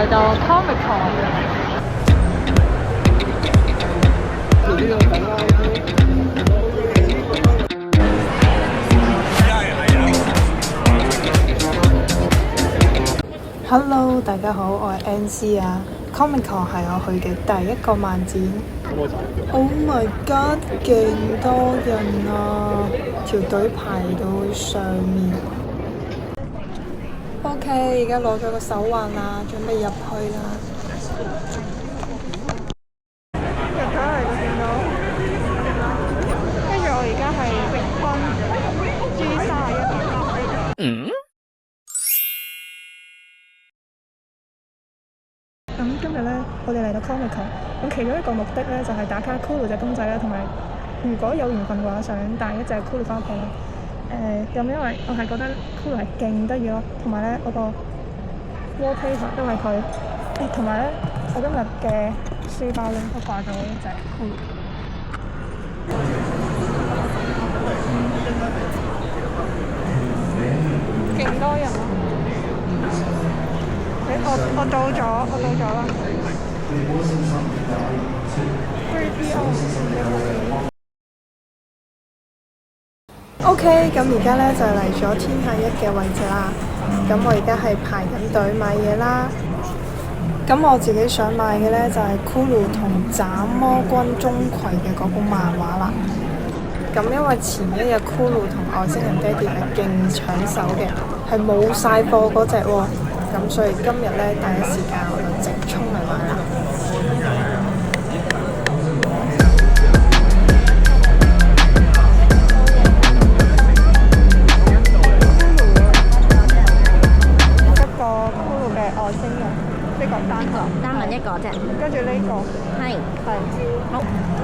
嚟到 Comic Con。Hello， 大家好，我係 NC 啊。Comic Con 係我去嘅第一個漫展。Oh my god， 勁多人啊！條隊排到上面。OK， 而家攞咗個手環啦，準備入去啦。入咗嚟就見到，跟住我而家係榮坤 G31。咁今日咧，我哋嚟到 Comic Con， 咁其中一個目的咧就係打卡 Cooloo 隻公仔啦，同埋如果有緣分嘅話，想帶一隻 Cooloo 翻屋企啦。咁因為我係覺得 Cooloo 係勁得意咯，同埋咧我個 wallpaper 都係佢，同埋咧我今日嘅書包咧都掛咗一隻 Cooloo。勁多人啊！我到咗啦。OK， 咁而家咧就嚟咗天下一嘅位置啦。咁我而家係排緊隊買嘢啦。咁我自己想買嘅咧就係 Cooloo 同斬魔君鍾馗嘅嗰本漫畫啦。咁因為前一日 Cooloo 同外星人爹哋係勁搶手嘅，係冇晒貨嗰隻喎。咁所以今日咧第一時間我就直衝嚟買啦。一個 Cooloo 嘅外星人，呢個單文一個啫。跟住呢個係好。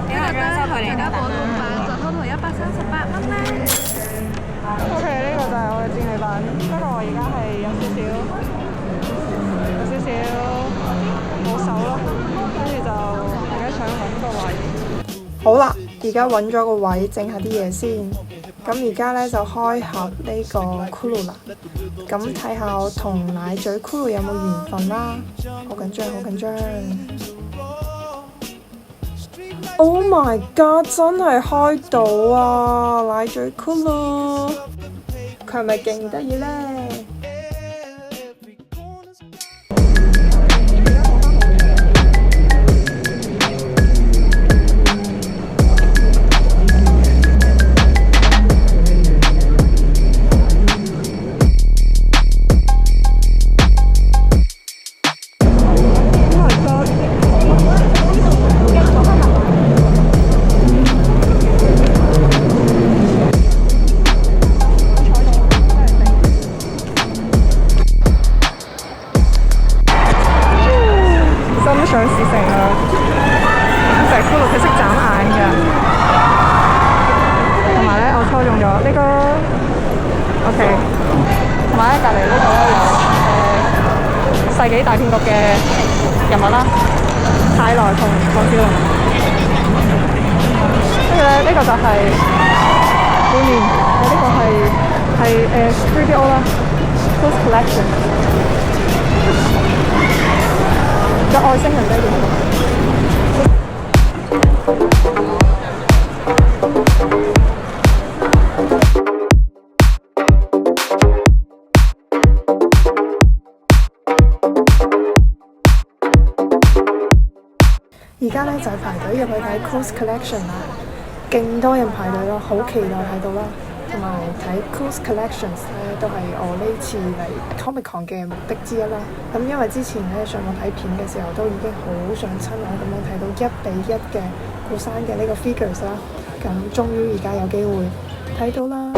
呢個咧收佢嚟得普通版就通台138蚊咧。OK， 呢個就係我嘅戰利品，不過我而家係有少冇手咯，跟住就而家想揾個位。好啦，而家揾咗個位整下啲嘢先。咁而家咧就開盒呢個 Cooloo 啦。咁睇下我同奶嘴 Cooloo 有冇緣分啦。好緊張。Oh my god！ 真係開到啊！奶嘴 Cooloo， 佢係咪勁得意咧？上市成啦，就係 Cooloo 佢識眨眼㗎，同埋咧我抽中咗呢個 OK， 同埋咧隔離呢度咧有世紀大騙局嘅人物啦，泰來同唐小龍，跟住咧呢個就係背面呢個係 3DO 啦 ，Close Collection。有外星人喺度。而家咧就係排隊入去睇 Cruise Collection 啦，勁多人排隊咯，好期待睇到啦。同埋睇 Cruise Collections 咧，都係我呢次嚟 Comic Con 嘅目的之一啦。咁因為之前咧上網睇片嘅時候，都已經好想親眼咁樣睇到1:1嘅古山嘅呢個 figures 啦。咁終於而家有機會睇到啦。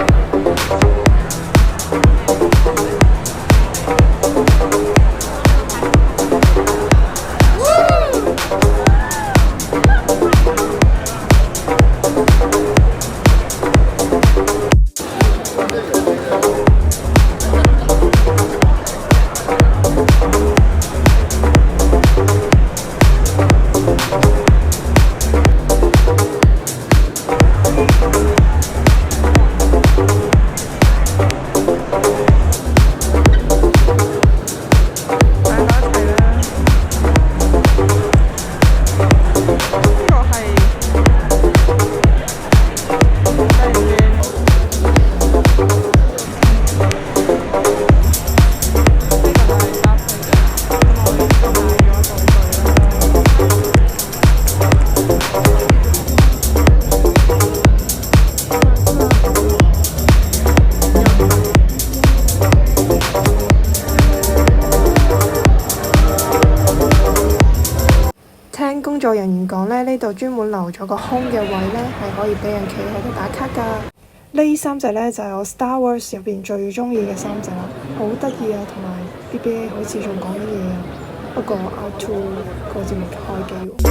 工作人員講呢度專門留咗個空嘅位呢，係可以俾人企喺度打卡㗎。呢三隻呢，就係我 Star Wars 入邊最中意嘅三隻啦，好得意啊，同埋 BB 好似仲講緊嘢啊。不過 R2 個節目開機喎。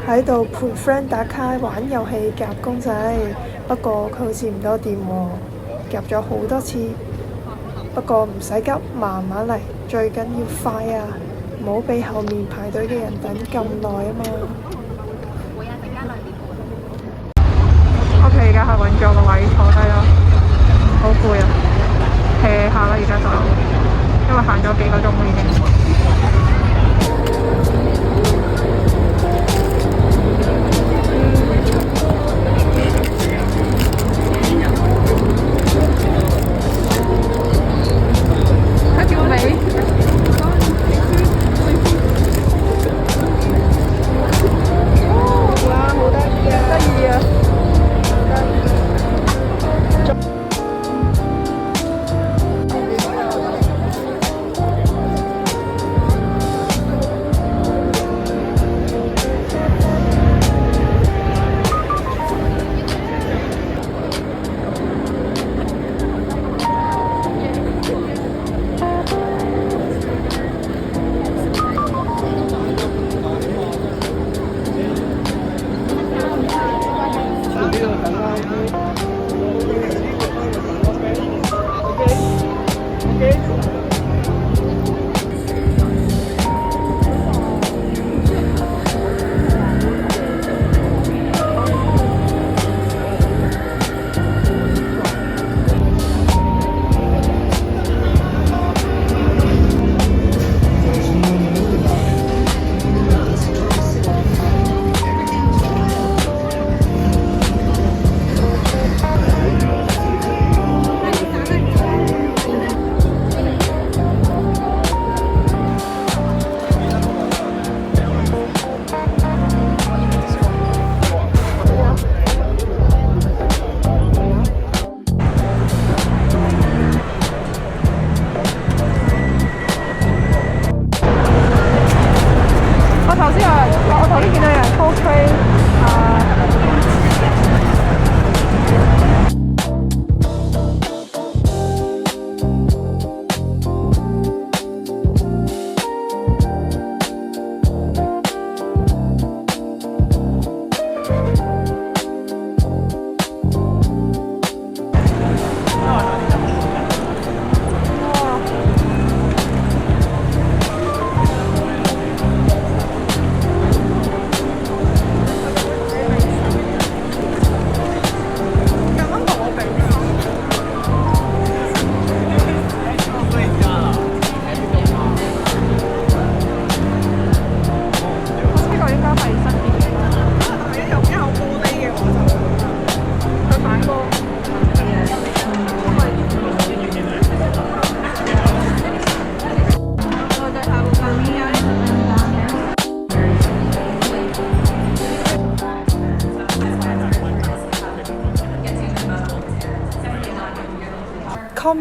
喺度陪 friend 打卡玩遊戲夾公仔，不過佢好似唔多掂喎，夾咗好多次。不過唔使急，慢慢嚟，最緊要快啊！唔好俾後面排隊嘅人等咁耐啊嘛。OK， 而家係揾咗個位坐低啦，好攰啊，hea下啦而家就，因為行咗幾個鐘啦已經。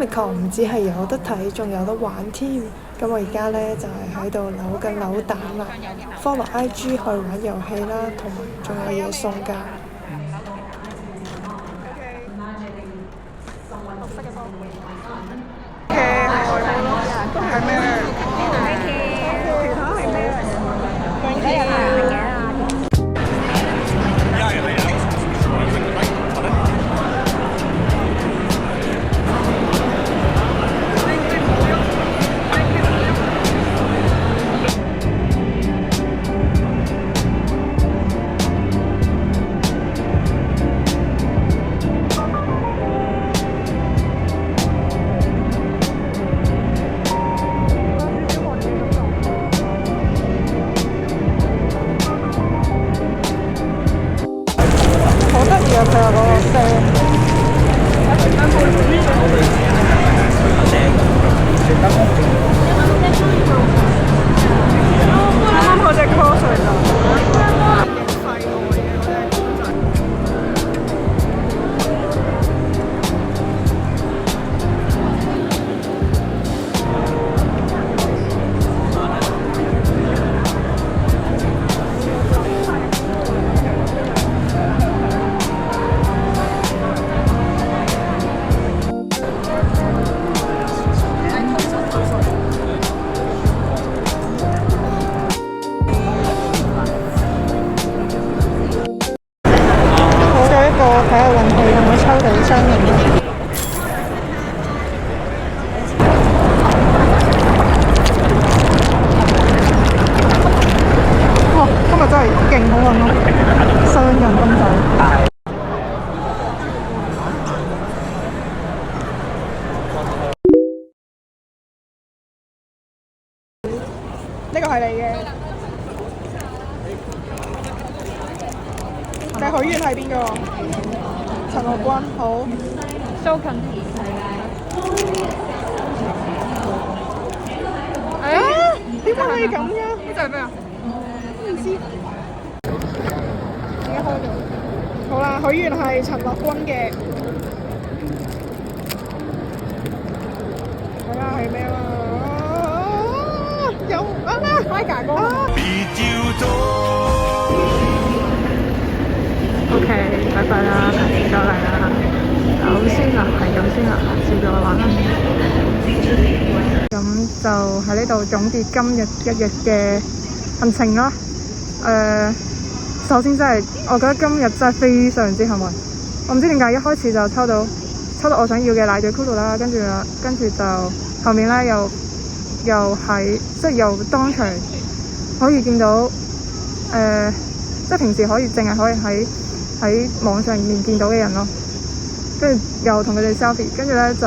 Comic-Con 唔止係有得睇，仲有得玩添。咁我而家咧就係喺度扭緊扭蛋啦，follow IG 去玩遊戲啦，同埋仲有嘢送㗎。睇下運氣有冇抽到雙贏。哇！今日真係勁好運咯，雙人咁滯。呢個係你嘅。你許願係邊個？陳樂君，好。蘇近田係咪？點解可以咁嘅？呢就係咩啊？唔知。已經開咗。好啦，許願係陳樂君嘅。睇下係咩啦？有啦，開價哥。OK， 拜拜啦，下次再嚟啦。走先啦，係咁先啦，下次再玩啦。咁就喺呢度總結今日一日嘅行程啦。首先真係，我覺得今日真係非常之幸運。我唔知點解一開始就抽到我想要嘅奶嘴骷髏啦，跟住就後面咧又喺即係又當場可以見到即係平時淨係可以喺網上面見到嘅人咯，跟住又同佢哋 selfie， 跟住咧就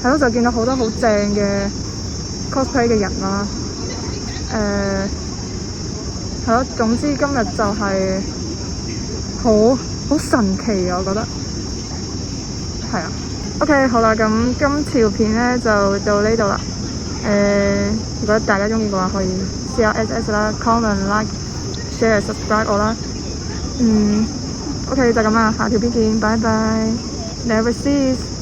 係咯，就見到好多好正嘅 cosplay 嘅人啦。係咯，總之今日就係好神奇啊！我覺得係啊。OK， 好啦，咁今條片咧就到呢度啦。如果大家中意嘅話，可以 CLSS 啦 ，comment、like、share、subscribe 我啦。OK 就咁啦，下條片見，拜拜 ，Never cease。